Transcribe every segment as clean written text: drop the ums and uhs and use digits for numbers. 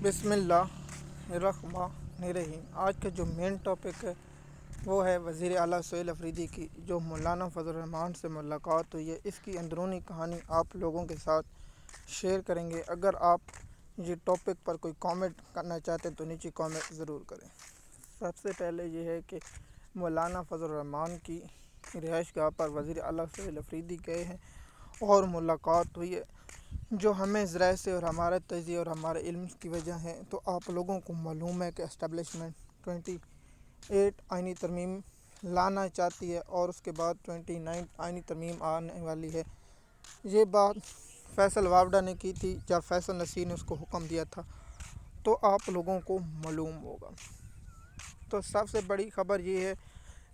بسم اللہ الرحمن الرحیم۔ آج کا جو مین ٹاپک ہے وہ ہے وزیر اعلیٰ سہیل افریدی کی جو مولانا فضل الرحمان سے ملاقات ہوئی ہے، اس کی اندرونی کہانی آپ لوگوں کے ساتھ شیئر کریں گے۔ اگر آپ یہ ٹاپک پر کوئی کامنٹ کرنا چاہتے ہیں تو نیچے کامنٹ ضرور کریں۔ سب سے پہلے یہ ہے کہ مولانا فضل الرحمان کی رہائش گاہ پر وزیر اعلیٰ سہیل افریدی گئے ہیں اور ملاقات ہوئی ہے، جو ہمیں ذرائع سے اور ہمارے تجزیے اور ہمارے علم کی وجہ ہے۔ تو آپ لوگوں کو معلوم ہے کہ اسٹیبلشمنٹ 28 آئینی ترمیم لانا چاہتی ہے اور اس کے بعد 29 آئینی ترمیم آنے والی ہے۔ یہ بات فیصل وابڈا نے کی تھی جب فیصل نصیر نے اس کو حکم دیا تھا، تو آپ لوگوں کو معلوم ہوگا۔ تو سب سے بڑی خبر یہ ہے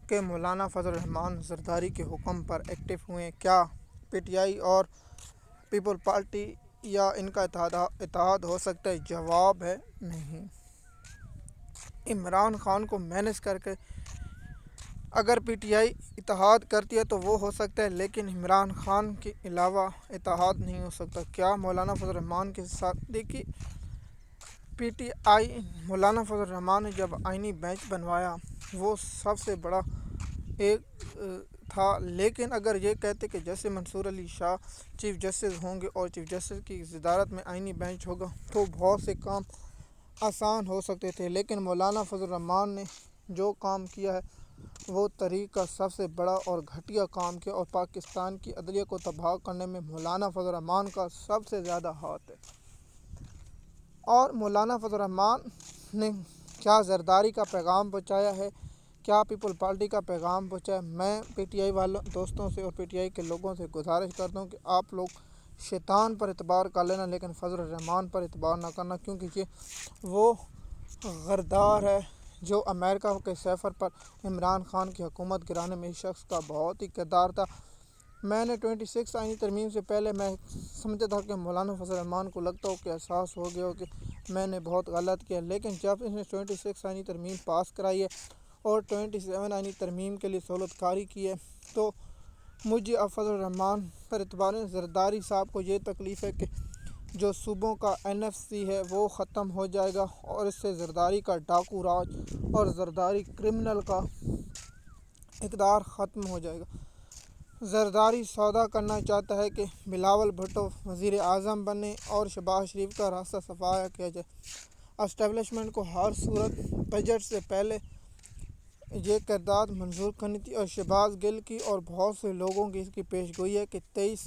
کہ مولانا فضل الرحمان زرداری کے حکم پر ایکٹیو ہوئے۔ کیا پی ٹی آئی اور پیپل پارٹی یا ان کا اتحاد ہو سکتا ہے؟ جواب ہے نہیں۔ عمران خان کو مینیج کر کے اگر پی ٹی آئی اتحاد کرتی ہے تو وہ ہو سکتا ہے، لیکن عمران خان کے علاوہ اتحاد نہیں ہو سکتا۔ کیا مولانا فضل الرحمان کے ساتھ دیکھیے پی ٹی آئی مولانا فضل الرحمان نے جب آئینی بینچ بنوایا وہ سب سے بڑا ایک تھا، لیکن اگر یہ کہتے کہ جیسے منصور علی شاہ چیف جسٹس ہوں گے اور چیف جسٹس کی صدارت میں آئینی بینچ ہوگا تو بہت سے کام آسان ہو سکتے تھے، لیکن مولانا فضل الرحمان نے جو کام کیا ہے وہ تاریخ کا سب سے بڑا اور گھٹیا کام کیا، اور پاکستان کی عدلیہ کو تباہ کرنے میں مولانا فضل الرحمان کا سب سے زیادہ ہاتھ ہے۔ اور مولانا فضل الرحمان نے کیا زرداری کا پیغام پہنچایا ہے، کیا پیپل پارٹی کا پیغام پہنچایا؟ میں پی ٹی آئی والوں دوستوں سے اور پی ٹی آئی کے لوگوں سے گزارش کرتا ہوں کہ آپ لوگ شیطان پر اعتبار کر لینا لیکن فضل الرحمان پر اعتبار نہ کرنا، کیونکہ یہ وہ غدار ہے جو امریکہ کے سفر پر عمران خان کی حکومت گرانے میں اس شخص کا بہت ہی کردار تھا۔ میں نے 26 آئینی ترمیم سے پہلے میں سمجھتا تھا کہ مولانا فضل الرحمان کو لگتا ہو کہ احساس ہو گیا ہو کہ میں نے بہت غلط کیا، لیکن جب اس نے 26 آئینی ترمیم پاس کرائی ہے اور 27 آئینی ترمیم کے لیے سہولت کاری کی ہے تو مجھے اب فضل الرحمان پر اعتبار ہے۔ زرداری صاحب کو یہ تکلیف ہے کہ جو صوبوں کا این ایف سی ہے وہ ختم ہو جائے گا اور اس سے زرداری کا ڈاکو راج اور زرداری کرمنل کا اقتدار ختم ہو جائے گا۔ زرداری سودا کرنا چاہتا ہے کہ بلاول بھٹو وزیر اعظم بنے اور شہباز شریف کا راستہ صفایا کیا جائے۔ اسٹیبلشمنٹ کو ہر صورت بجٹ سے پہلے یہ قرارداد منظور کرنی تھی، اور شہباز گل کی اور بہت سے لوگوں کی اس کی پیش گوئی ہے کہ 23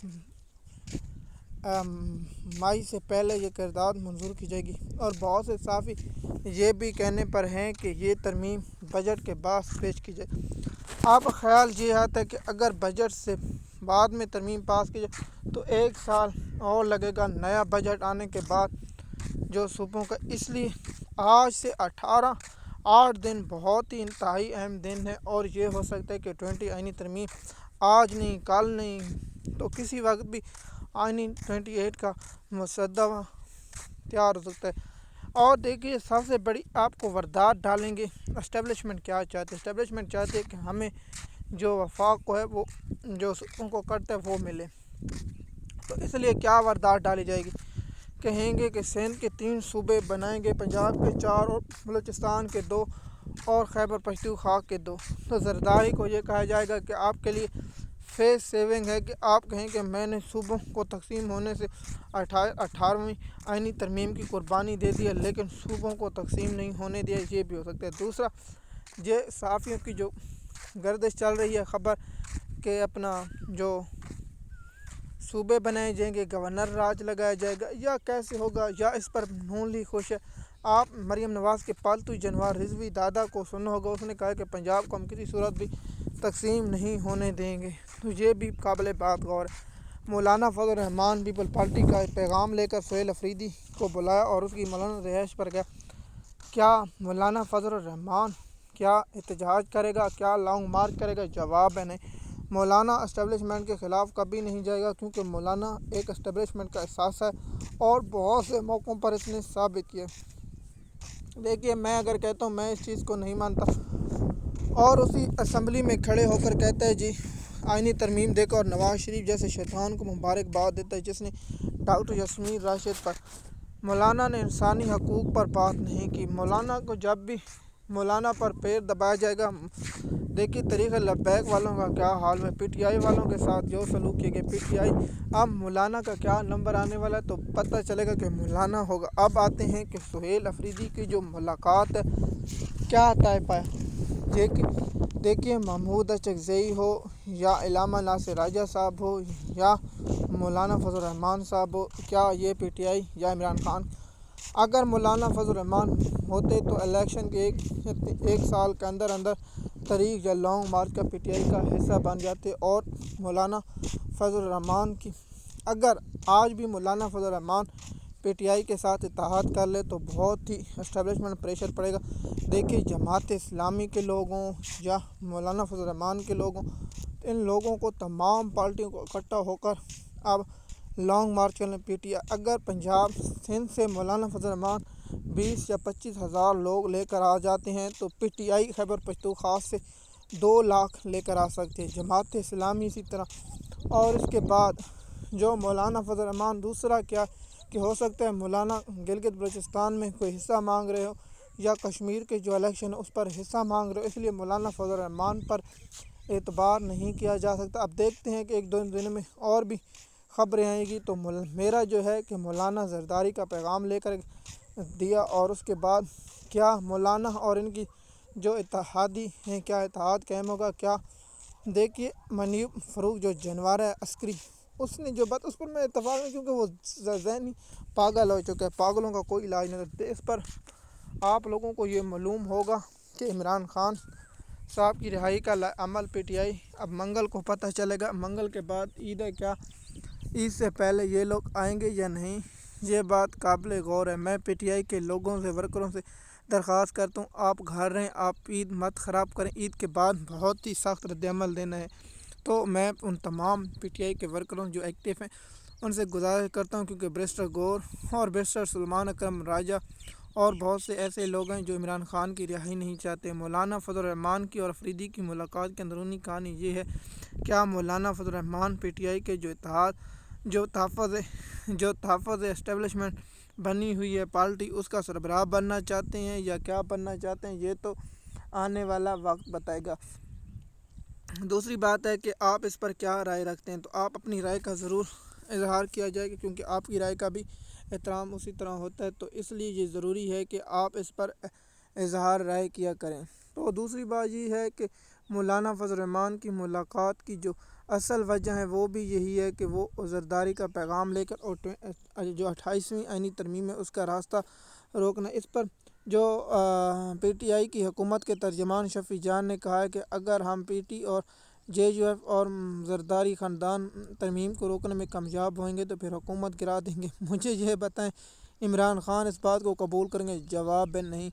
مئی سے پہلے یہ قرارداد منظور کی جائے گی، اور بہت سے صحافی یہ بھی کہنے پر ہیں کہ یہ ترمیم بجٹ کے بعد پیش کی جائے۔ اب خیال یہ آتا ہے کہ اگر بجٹ سے بعد میں ترمیم پاس کی جائے تو 1 سال اور لگے گا نیا بجٹ آنے کے بعد جو صوبوں کا، اس لیے آج سے 8 دن بہت ہی انتہائی اہم دن ہے، اور یہ ہو سکتا ہے کہ 20 آئینی ترمیم آج نہیں کل نہیں تو کسی وقت بھی آئینی 28 کا مسودہ تیار ہو سکتا ہے۔ اور دیکھیے سب سے بڑی آپ کو واردات ڈالیں گے اسٹیبلشمنٹ کیا چاہتے ہیں۔ اسٹیبلشمنٹ چاہتے ہیں کہ ہمیں جو وفاق کو ہے وہ جو ان کو کرتا ہے وہ ملے، تو اس لیے کیا واردات ڈالی جائے گی؟ کہیں گے کہ سندھ کے 3 صوبے بنائیں گے، پنجاب کے 4 اور بلوچستان کے 2 اور خیبر پختونخوا کے 2۔ تو زرداری کو یہ کہا جائے گا کہ آپ کے لیے فیس سیونگ ہے کہ آپ کہیں کہ میں نے صوبوں کو تقسیم ہونے سے 18ویں آئینی ترمیم کی قربانی دے دی ہے، لیکن صوبوں کو تقسیم نہیں ہونے دیا، یہ بھی ہو سکتا ہے۔ دوسرا، یہ صحافیوں کی جو گردش چل رہی ہے خبر کہ اپنا جو صوبے بنائے جائیں گے، گورنر راج لگایا جائے گا یا کیسے ہوگا، یا اس پر نون لیگ خوش ہے۔ آپ مریم نواز کے پالتو جانور رضوی دادا کو سننا ہوگا، اس نے کہا کہ پنجاب کو ہم کسی صورت بھی تقسیم نہیں ہونے دیں گے، تو یہ بھی قابل بات غور ہے۔ مولانا فضل الرحمان پیپل پارٹی کا پیغام لے کر سہیل افریدی کو بلایا اور اس کی مولانا رہائش پر گیا۔ کیا مولانا فضل الرحمان کیا احتجاج کرے گا، کیا لانگ مارچ کرے گا؟ جواب ہے نہیں۔ مولانا اسٹیبلشمنٹ کے خلاف کبھی نہیں جائے گا، کیونکہ مولانا ایک اسٹیبلشمنٹ کا احساس ہے اور بہت سے موقعوں پر اس نے ثابت کیا۔ دیکھیے میں اگر کہتا ہوں میں اس چیز کو نہیں مانتا اور اسی اسمبلی میں کھڑے ہو کر کہتا ہے جی آئینی ترمیم دے کر، اور نواز شریف جیسے شیطان کو مبارکباد دیتا ہے جس نے ڈاکٹر یاسمین راشد پر مولانا نے انسانی حقوق پر بات نہیں کی۔ مولانا کو جب بھی مولانا پر پیر دبایا جائے گا، دیکھیے طریقہ لبیک والوں کا کیا حال ہے، پی ٹی آئی والوں کے ساتھ جو سلوک کیے گئے، پی ٹی آئی اب مولانا کا کیا نمبر آنے والا ہے تو پتہ چلے گا کہ مولانا ہوگا۔ اب آتے ہیں کہ سہیل افریدی کی جو ملاقات ہے کیا طے پایا۔ دیکھیے محمود اچکزئی ہو یا علامہ ناصر راجہ صاحب ہو یا مولانا فضل الرحمان صاحب ہو، کیا یہ پی ٹی آئی یا عمران خان، اگر مولانا فضل الرحمان ہوتے تو الیکشن کے ایک سال کے اندر تاریخ یا لانگ مارچ کا پی ٹی آئی کا حصہ بن جاتے، اور مولانا فضل الرحمان کی اگر آج بھی مولانا فضل الرحمان پی ٹی آئی کے ساتھ اتحاد کر لے تو بہت ہی اسٹیبلشمنٹ پریشر پڑے گا۔ دیکھیے جماعت اسلامی کے لوگوں یا مولانا فضل الرحمان کے لوگوں، ان لوگوں کو تمام پارٹیوں کو اکٹھا ہو کر اب لانگ مارچ کرنے پی ٹی آئی، اگر پنجاب سندھ سے مولانا فضل الرحمان 20 یا 25 ہزار لوگ لے کر آ جاتے ہیں تو P T I Khyber Pakhtunkhwa سے 2 لاکھ لے کر آ سکتے ہیں، جماعت اسلامی اسی طرح۔ اور اس کے بعد جو مولانا فضل الرحمان دوسرا کیا کہ ہو سکتا ہے مولانا گلگت بلوچستان میں کوئی حصہ مانگ رہے ہو یا کشمیر کے جو الیکشن ہے اس پر حصہ مانگ رہے ہو، اس لیے مولانا فضل الرحمان پر اعتبار نہیں کیا جا سکتا۔ اب دیکھتے ہیں کہ ایک دو دن میں اور بھی خبریں آئیں گی تو میرا جو ہے کہ مولانا زرداری کا پیغام لے کر دیا، اور اس کے بعد کیا مولانا اور ان کی جو اتحادی ہیں کیا اتحاد قائم ہوگا۔ کیا دیکھیے منیب فروغ جو جنوار ہے عسکری، اس نے جو بات اس پر میں اتفاق نہیں، کیونکہ وہ ذہنی پاگل ہو چکا ہے، پاگلوں کا کوئی علاج نہیں ہے۔ اس پر آپ لوگوں کو یہ معلوم ہوگا کہ عمران خان صاحب کی رہائی کا عمل پی ٹی آئی اب منگل کو پتہ چلے گا۔ منگل کے بعد عید ہے، کیا عید سے پہلے یہ لوگ آئیں گے یا نہیں، یہ بات قابل غور ہے۔ میں پی ٹی آئی کے لوگوں سے ورکروں سے درخواست کرتا ہوں آپ گھر رہیں، آپ عید مت خراب کریں، عید کے بعد بہت ہی سخت رد عمل دینا ہے۔ تو میں ان تمام پی ٹی آئی کے ورکروں جو ایکٹیو ہیں ان سے گزارش کرتا ہوں، کیونکہ بیرسٹر گور اور بیرسٹر سلمان اکرم راجہ اور بہت سے ایسے لوگ ہیں جو عمران خان کی رہائی نہیں چاہتے۔ مولانا فضل الرحمان کی اور افریدی کی ملاقات کی اندرونی کہانی یہ ہے، کیا مولانا فضل الرحمان پی ٹی آئی کے جو تحفظ اسٹیبلشمنٹ بنی ہوئی ہے پارٹی اس کا سربراہ بننا چاہتے ہیں یا کیا بننا چاہتے ہیں، یہ تو آنے والا وقت بتائے گا۔ دوسری بات ہے کہ آپ اس پر کیا رائے رکھتے ہیں، تو آپ اپنی رائے کا ضرور اظہار کیا جائے گا، کیونکہ آپ کی رائے کا بھی احترام اسی طرح ہوتا ہے، تو اس لیے یہ ضروری ہے کہ آپ اس پر اظہار رائے کیا کریں۔ تو دوسری بات یہ ہے کہ مولانا فضل الرحمان کی ملاقات کی جو اصل وجہ ہے وہ بھی یہی ہے کہ وہ زرداری کا پیغام لے کر اور جو 28ویں آئینی ترمیم ہے اس کا راستہ روکنا۔ اس پر جو پی ٹی آئی کی حکومت کے ترجمان شفیع جان نے کہا ہے کہ اگر ہم پی ٹی اور جے یو ایف اور زرداری خاندان ترمیم کو روکنے میں کامیاب ہوئیں گے تو پھر حکومت گرا دیں گے۔ مجھے یہ بتائیں عمران خان اس بات کو قبول کریں گے؟ جواب نہیں۔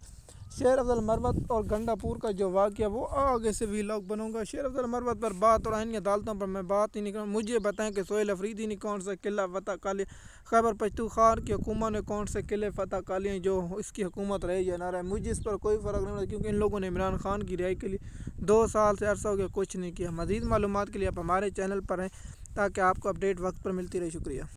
شیر افضل مروت اور گنڈا پور کا جو واقعہ وہ آگے سے ویلاگ بنوں گا۔ شیر افضل مروت پر بات اور آئینی عدالتوں پر میں بات ہی نہیں کروں۔ مجھے بتائیں کہ سہیل افریدی نے کون سا قلعہ فتح کر لیا، خیبر پختونخوا کی حکومت نے کون سے قلعے فتح کر لیے، جو اس کی حکومت رہے یا نہ رہے، مجھے اس پر کوئی فرق نہیں پڑتا، کیونکہ ان لوگوں نے عمران خان کی رہائی کے لیے 2 سال سے عرصہ ہو گیا کچھ نہیں کیا۔ مزید معلومات کے لیے آپ ہمارے چینل پر ہیں تاکہ آپ کو اپڈیٹ وقت پر ملتی رہے۔ شکریہ۔